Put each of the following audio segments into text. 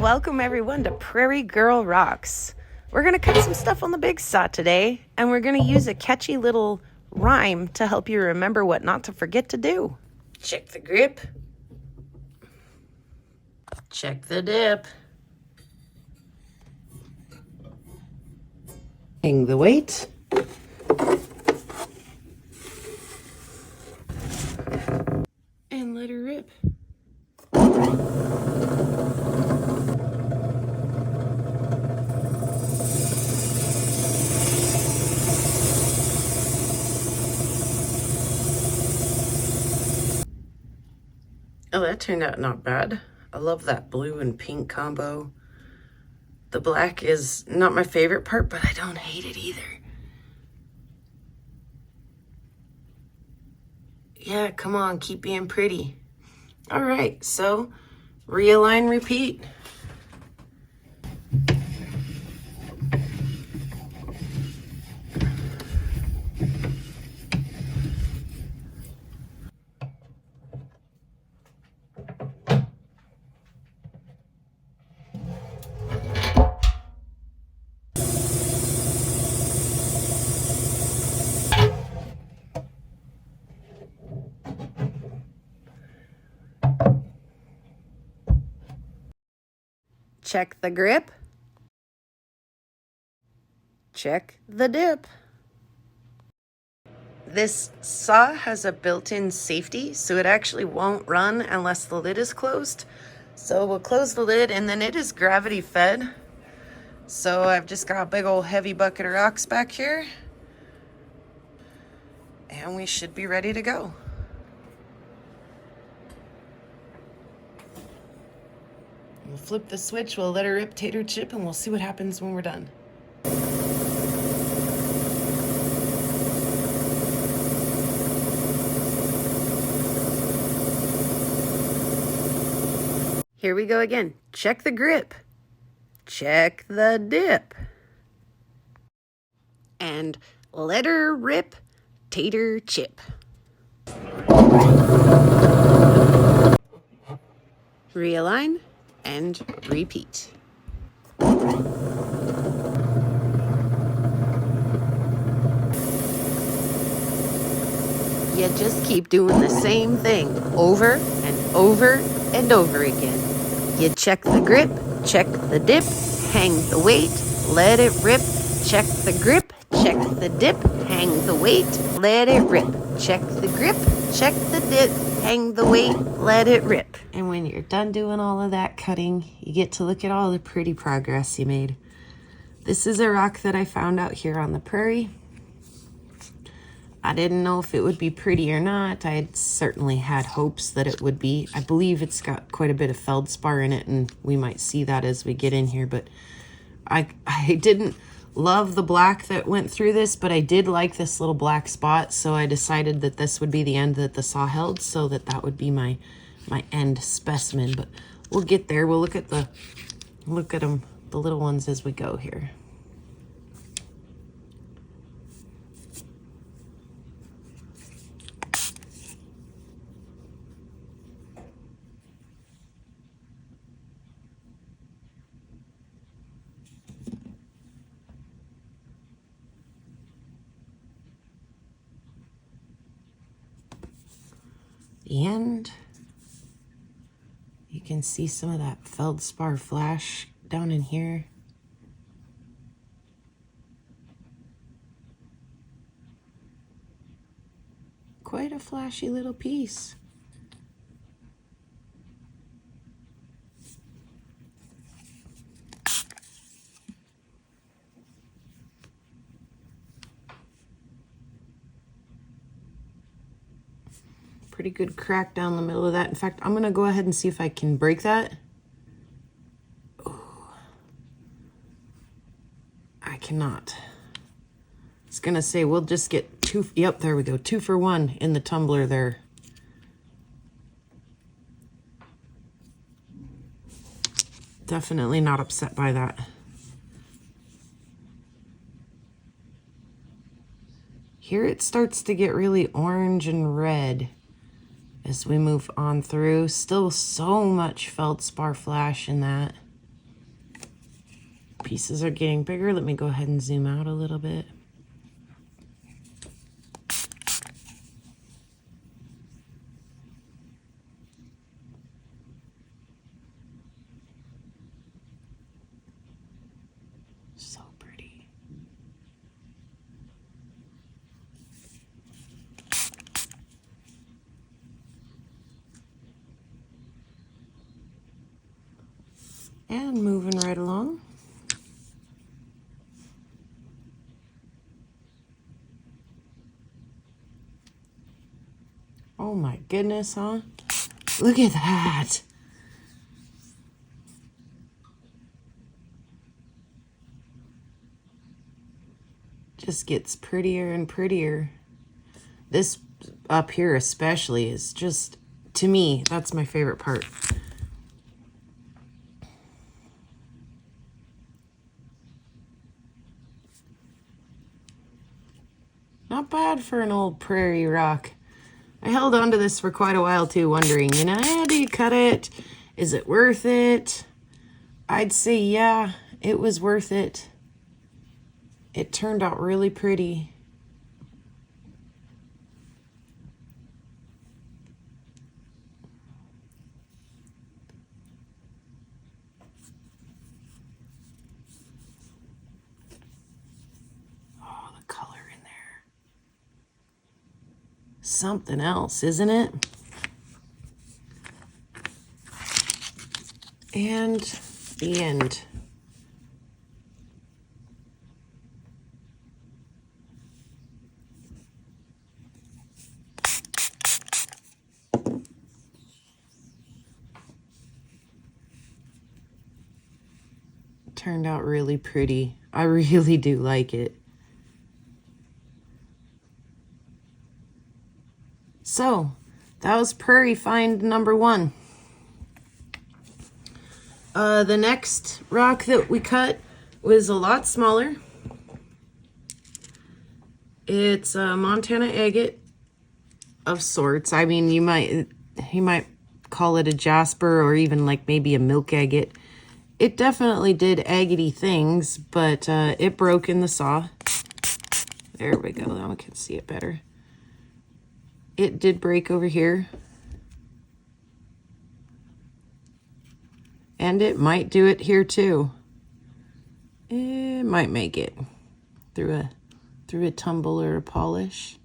Welcome everyone to Prairie Girl Rocks. We're going to cut some stuff on the big saw today, and we're going to use a catchy little rhyme to help you remember what not to forget to do. Check the grip. Check the dip. Hang the weight. And let her rip. Oh, that turned out not bad. I love that blue and pink combo. The black is not my favorite part, but I don't hate it either. Yeah, come on, keep being pretty. All right, so realign, repeat. Check the grip. Check the dip. This saw has a built-in safety, so it actually won't run unless the lid is closed. So we'll close the lid, and then it is gravity fed. So I've just got a big old heavy bucket of rocks back here, and we should be ready to go. We'll flip the switch, we'll let her rip tater chip, and we'll see what happens when we're done. Here we go again. Check the grip. Check the dip. And let her rip tater chip. Realign and repeat. You just keep doing the same thing over and over and over again. You check the grip, check the dip, hang the weight, let it rip. Check the grip, check the dip, hang the weight, let it rip. Check the grip, check the dip, hang the weight, let it rip. And when you're done doing all of that cutting, you get to look at all the pretty progress you made. This is a rock that I found out here on the prairie. I didn't know if it would be pretty or not. I had certainly had hopes that it would be. I believe it's got quite a bit of feldspar in it, and we might see that as we get in here, but I didn't love the black that went through this, but I did like this little black spot, so I decided that this would be the end that the saw held, so that would be my end specimen. But we'll get there. We'll look at them, the little ones, as we go here. The end. You can see some of that feldspar flash down in here. Quite a flashy little piece. Pretty good crack down the middle of that. In fact, I'm going to go ahead and see if I can break that. Ooh. I cannot. It's going to say we'll just get two. Yep, there we go. 2 for 1 in the tumbler there. Definitely not upset by that. Here it starts to get really orange and red. as we move on through. Still so much feldspar flash in that. Pieces are getting bigger. Let me go ahead and zoom out a little bit. So pretty. And moving right along. Oh my goodness, huh? Look at that. Just gets prettier and prettier. This up here especially is just, to me, that's my favorite part. Not bad for an old prairie rock. I held on to this for quite a while too, wondering, you know, do you cut it? Is it worth it? I'd say yeah, it was worth it. It turned out really pretty. Oh, the color in there. Something else, isn't it? And the end. Turned out really pretty. I really do like it. So, that was prairie find number 1. The next rock that we cut was a lot smaller. It's a Montana Agate of sorts. I mean, you might call it a jasper or even like maybe a milk agate. It definitely did agate-y things, but it broke in the saw. There we go. Now we can see it better. It did break over here. And it might do it here too. It might make it through a tumble or a polish.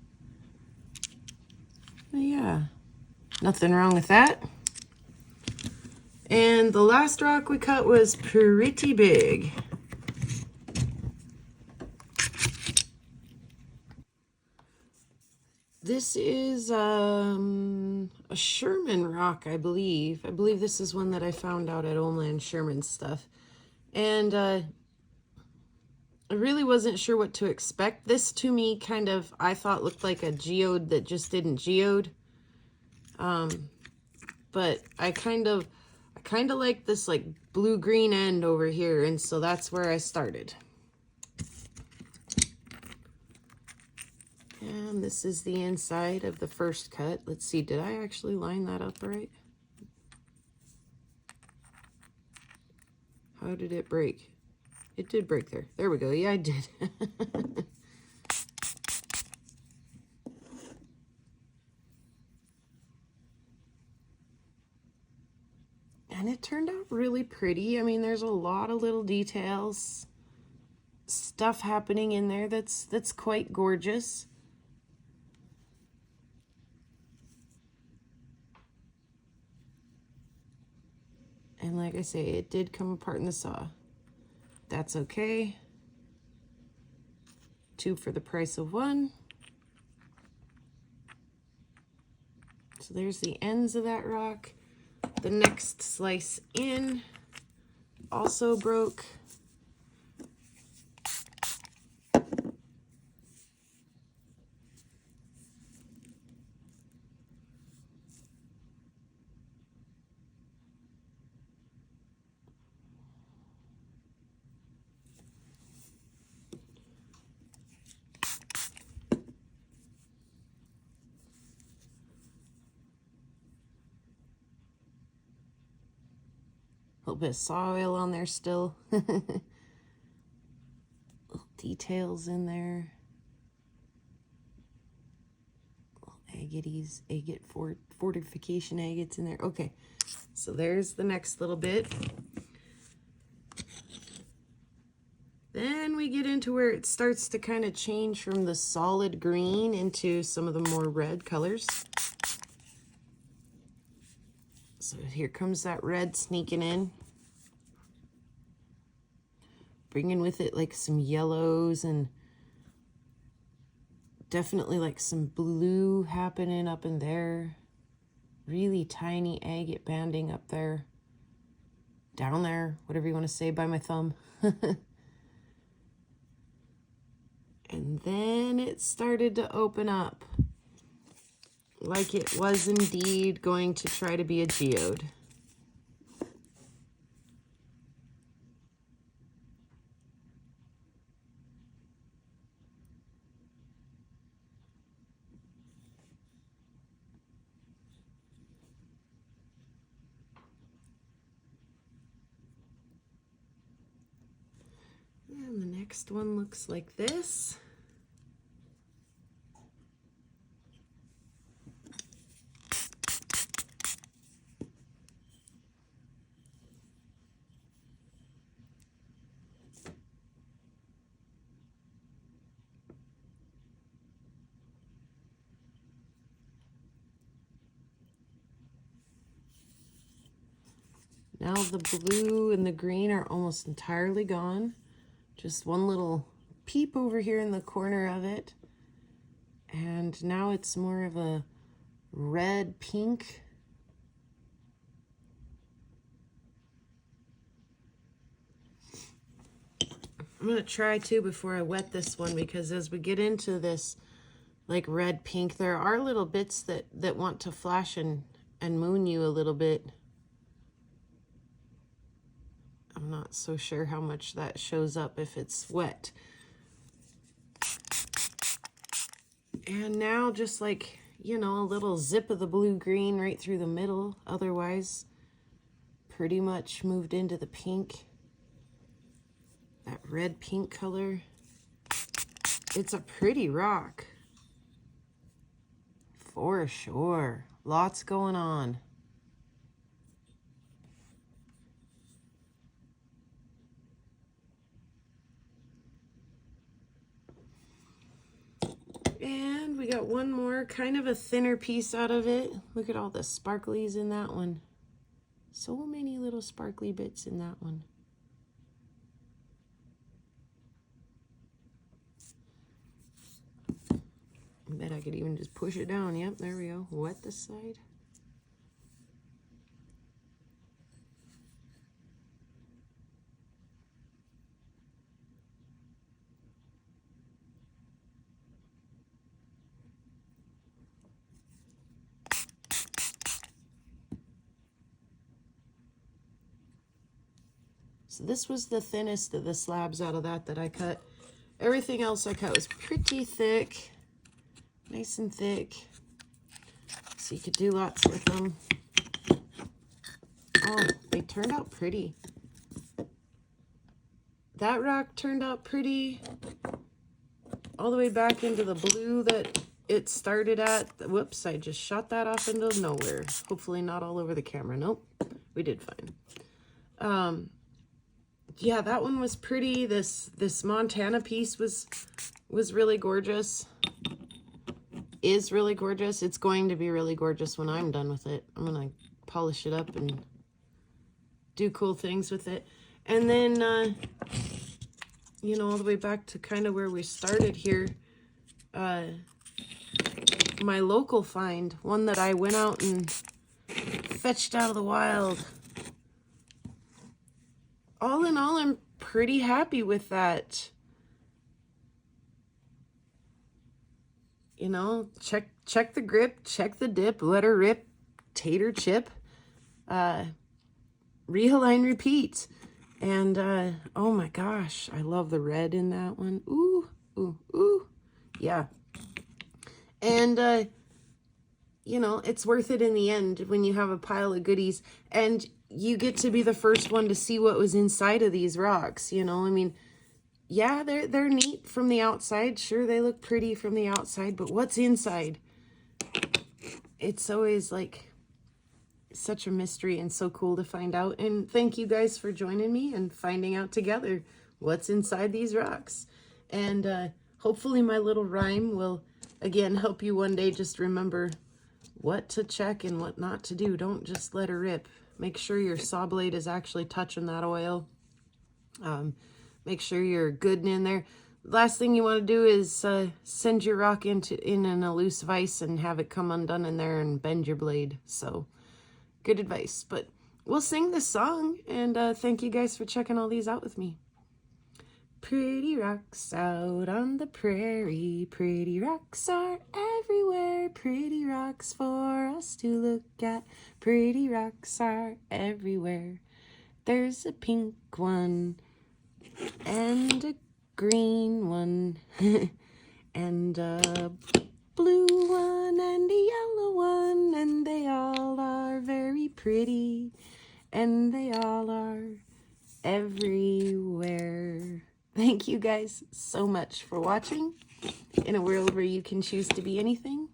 But yeah, nothing wrong with that. And the last rock we cut was pretty big. This is a Sherman rock, I believe. I believe this is one that I found out at Homeland Sherman stuff. And I really wasn't sure what to expect. This to me kind of, I thought looked like a geode that just didn't geode. But I kind of like this like blue-green end over here, and so that's where I started. And this is the inside of the first cut. Let's see, did I actually line that up right? How did it break? It did break there. There we go. Yeah, I did. And it turned out really pretty. I mean, there's a lot of little details, stuff happening in there that's quite gorgeous. And like I say, it did come apart in the saw. That's okay. 2 for the price of 1. So there's the ends of that rock. The next slice in also broke. little bit of saw oil on there still. Little details in there. Agate fortification agates in there. Okay, so there's the next little bit. Then we get into where it starts to kind of change from the solid green into some of the more red colors. So here comes that red sneaking in. Bringing with it like some yellows and definitely like some blue happening up in there. Really tiny agate banding up there. Down there, whatever you want to say by my thumb. And then it started to open up. Like it was indeed going to try to be a geode. And the next one looks like this. Now the blue and the green are almost entirely gone. Just one little peep over here in the corner of it. And now it's more of a red pink. I'm going to try too before I wet this one, because as we get into this like red pink, there are little bits that want to flash and moon you a little bit. I'm not so sure how much that shows up if it's wet. And now just like, you know, a little zip of the blue-green right through the middle. Otherwise, pretty much moved into the pink. That red-pink color. It's a pretty rock. For sure. Lots going on. And we got one more, kind of a thinner piece out of it. Look at all the sparklies in that one. So many little sparkly bits in that one. I bet I could even just push it down. Yep, there we go. Wet this side. So this was the thinnest of the slabs out of that I cut. Everything else I cut was pretty thick, nice and thick, so you could do lots with them. Oh, they turned out pretty. That rock turned out pretty, all the way back into the blue that it started at. Whoops, I just shot that off into nowhere. Hopefully not all over the camera. Nope, we did fine. Yeah, that one was pretty. This Montana piece was really gorgeous. Is really gorgeous. It's going to be really gorgeous when I'm done with it. I'm gonna polish it up and do cool things with it. And then, you know, all the way back to kind of where we started here, my local find, one that I went out and fetched out of the wild. All in all, I'm pretty happy with that. You know, check the grip, check the dip, let her rip, tater chip, realign, repeat. And, oh my gosh, I love the red in that one. Ooh, ooh, ooh, yeah. And, you know, it's worth it in the end when you have a pile of goodies. And you get to be the first one to see what was inside of these rocks, you know? I mean, yeah, they're neat from the outside. Sure, they look pretty from the outside, but what's inside? It's always like such a mystery and so cool to find out. And thank you guys for joining me and finding out together what's inside these rocks. And hopefully my little rhyme will, again, help you one day just remember what to check and what not to do. Don't just let her rip. Make sure your saw blade is actually touching that oil. Make sure you're good in there. Last thing you want to do is send your rock in a loose vise and have it come undone in there and bend your blade. So good advice. But we'll sing this song, and thank you guys for checking all these out with me. Pretty rocks out on the prairie, pretty rocks are everywhere, pretty rocks for us to look at, pretty rocks are everywhere. There's a pink one and a green one and a blue one and a yellow one, and they all are very pretty, and they all are everywhere. Thank you guys so much for watching. In a world where you can choose to be anything,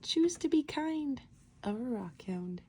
choose to be kind of a rock hound.